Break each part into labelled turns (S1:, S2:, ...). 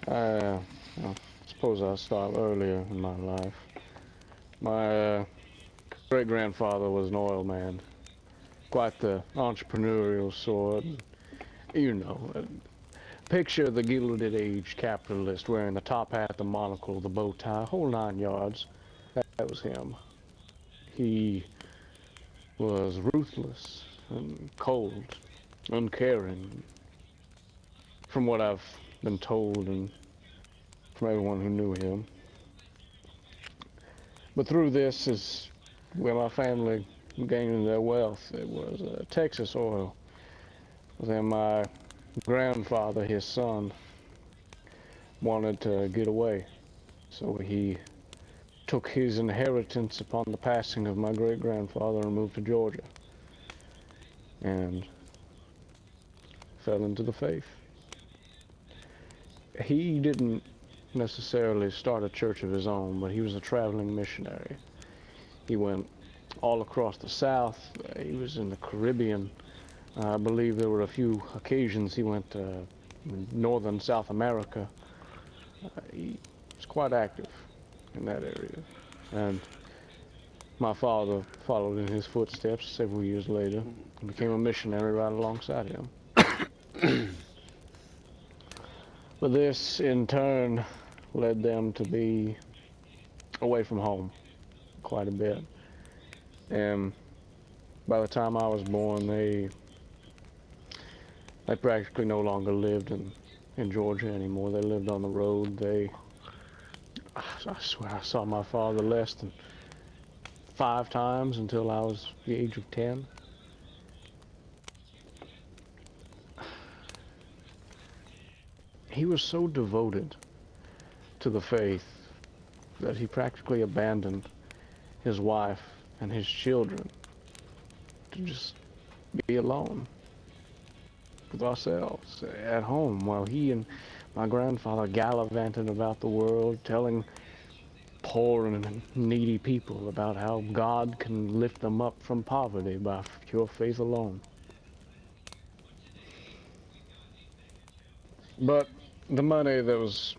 S1: I well, suppose I'll start earlier in my life. My great-grandfather was an oil man, quite the entrepreneurial sort. You know, picture the Gilded Age capitalist wearing the top hat, the monocle, the bow tie, whole 9 yards. That was him. He was ruthless and cold, uncaring, from what I've been told and from everyone who knew him. But through this is where my family gained their wealth. It was Texas oil. Then my grandfather, his son, wanted to get away. So he took his inheritance upon the passing of my great-grandfather and moved to Georgia. And fell into the faith. He didn't necessarily start a church of his own, but he was a traveling missionary. He went all across the South. He was in the Caribbean. I believe there were a few occasions he went to northern South America. He was quite active in that area. And my father followed in his footsteps several years later and became a missionary right alongside him. But this, in turn, led them to be away from home quite a bit. And by the time I was born, they practically no longer lived in Georgia anymore. They lived on the road. I swear I saw my father less than 5 times until I was the age of 10. He was so devoted to the faith that he practically abandoned his wife and his children to just be alone with ourselves at home while he and my grandfather gallivanted about the world telling poor and needy people about how God can lift them up from poverty by pure faith alone. But the money that was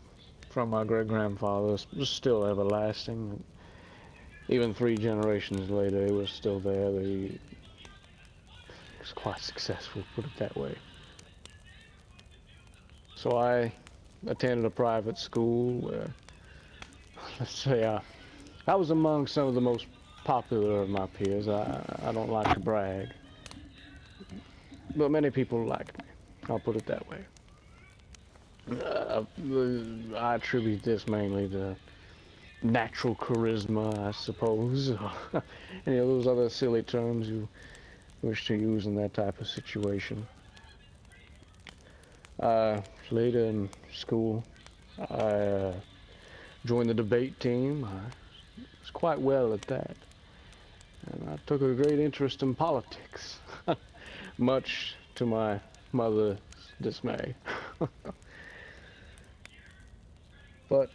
S1: from my great-grandfather was still everlasting. Even 3 generations later, it was still there. He was quite successful, put it that way. So I attended a private school where, let's say, I was among some of the most popular of my peers. I don't like to brag, but many people liked me. I'll put it that way. I attribute this mainly to natural charisma, I suppose. Any of those other silly terms you wish to use in that type of situation. Later in school, I joined the debate team. I was quite well at that. And I took a great interest in politics, much to my mother's dismay. But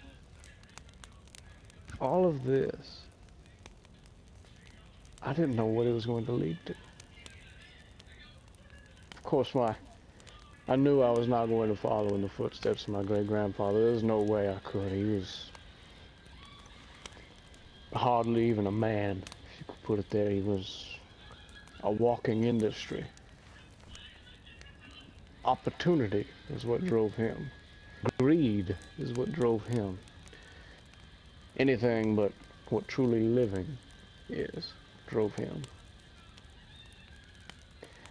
S1: all of this, I didn't know what it was going to lead to. Of course, I knew I was not going to follow in the footsteps of my great-grandfather. There was no way I could. He was hardly even a man, if you could put it there. He was a walking industry. Opportunity is what drove him. Greed is what drove him. Anything but what truly living is drove him.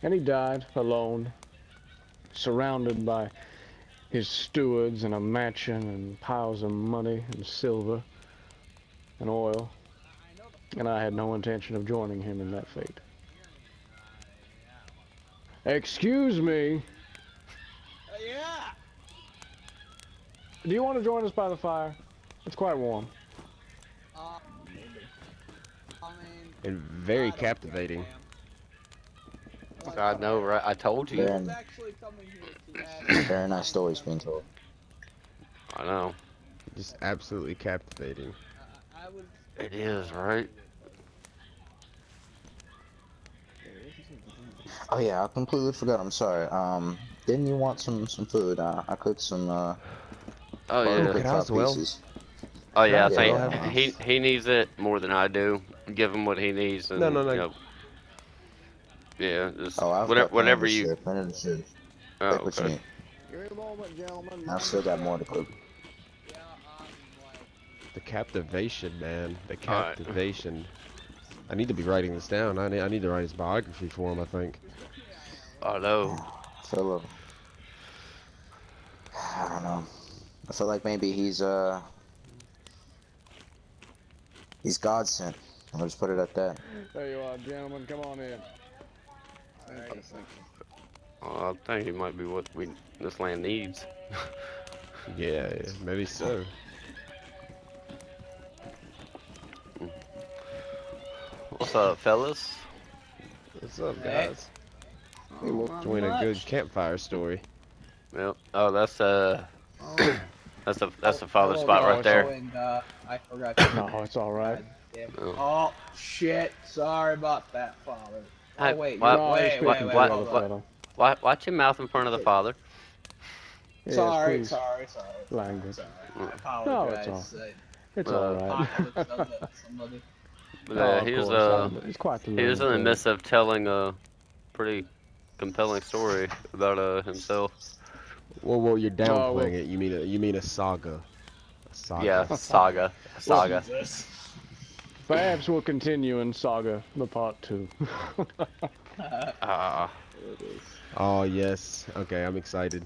S1: And he died alone, surrounded by his stewards and a mansion and piles of money and silver and oil. And I had no intention of joining him in that fate. Excuse me.
S2: Yeah.
S1: Do you want to join us by the fire? It's quite warm.
S2: Maybe. I mean,
S3: And very
S2: I don't give a
S3: captivating.
S2: damn. Like,
S4: I know, right? I told
S2: he
S4: you.
S2: was
S5: Very,
S2: actually coming here to ask me
S5: very
S2: to
S5: nice
S2: sign
S5: stories being
S2: something.
S5: told.
S4: I know.
S3: Just absolutely captivating.
S2: I was.
S4: It
S2: Oh,
S4: is,
S2: I'll
S4: right?
S2: read it.
S5: Oh yeah, I completely forgot. I'm sorry. Didn't you want some food? I cooked some
S4: Oh
S5: Or
S4: yeah.
S5: quick
S3: Could I
S5: chop
S3: as well?
S5: pieces.
S4: Oh
S3: Could I
S4: yeah. I
S3: as
S5: Yeah,
S3: well
S4: think
S5: yeah.
S3: have a piece?
S4: he needs it more than I do. Give him what he needs,
S3: No,
S4: and
S3: no, no.
S4: yeah, just
S5: Oh, I've
S4: whatever
S5: got plenty
S4: whatever
S5: to
S4: you.
S5: share. Plenty to share. Take
S4: Oh
S5: what you
S4: okay.
S5: need.
S1: Give me a moment, gentlemen.
S5: I've
S1: Mind
S5: still
S1: the
S5: got more
S1: step.
S5: to cook.
S2: Yeah, like,
S3: The captivation, man. The
S4: All right.
S3: captivation. I need to be writing this down. I need to write his biography for him, I think.
S4: I know.
S5: Philip, I don't know. I feel like maybe he's God sent. I'll just put it at that.
S1: There you are, gentlemen. Come on in. Thank
S2: alright.
S1: you, thank you.
S4: I think he might be what this land needs.
S3: Yeah, yeah, maybe so.
S4: What's up, fellas?
S3: What's up,
S2: Hey,
S3: guys?
S5: Hey,
S2: oh,
S5: well,
S2: not
S3: Enjoying a good
S2: much.
S3: campfire story.
S4: Yep. Oh, that's
S2: Oh,
S4: that's the father
S2: hello
S4: spot
S2: there.
S1: Oh,
S4: right
S1: it's
S2: Oh,
S1: all.
S4: there.
S2: and I forgot your
S1: No,
S2: name.
S1: it's all right.
S2: God damn.
S4: Oh.
S2: Oh shit! Sorry about that, Father. Oh
S4: Hey,
S2: wait, you're
S4: what
S1: No, you're
S2: wait,
S4: what
S2: wait,
S1: speaking to
S2: wait.
S1: the
S4: what
S1: other
S2: Hold up.
S4: what?
S1: fellow.
S4: Watch your mouth in front of the
S2: Shit.
S4: father.
S1: Yes,
S2: Sorry,
S1: please.
S2: sorry, sorry, sorry,
S1: Language.
S2: sorry. I
S4: Mm.
S1: No, it's all.
S2: apologize.
S1: It's all
S4: Uh,
S1: right.
S2: Apocalypse of somebody.
S4: but
S1: Oh, of
S4: he was
S1: course. It's quite the
S4: he was
S1: learning
S4: in the
S1: curve.
S4: midst of telling a pretty compelling story about himself.
S3: Well, you're
S1: Oh
S3: downplaying
S1: well.
S3: it. You mean a saga. A
S4: Yeah,
S3: saga.
S4: saga,
S1: Well,
S4: saga.
S2: Jesus.
S1: perhaps we'll continue in Saga the part 2.
S4: Uh,
S2: There it is.
S3: Oh, yes. Okay, I'm excited.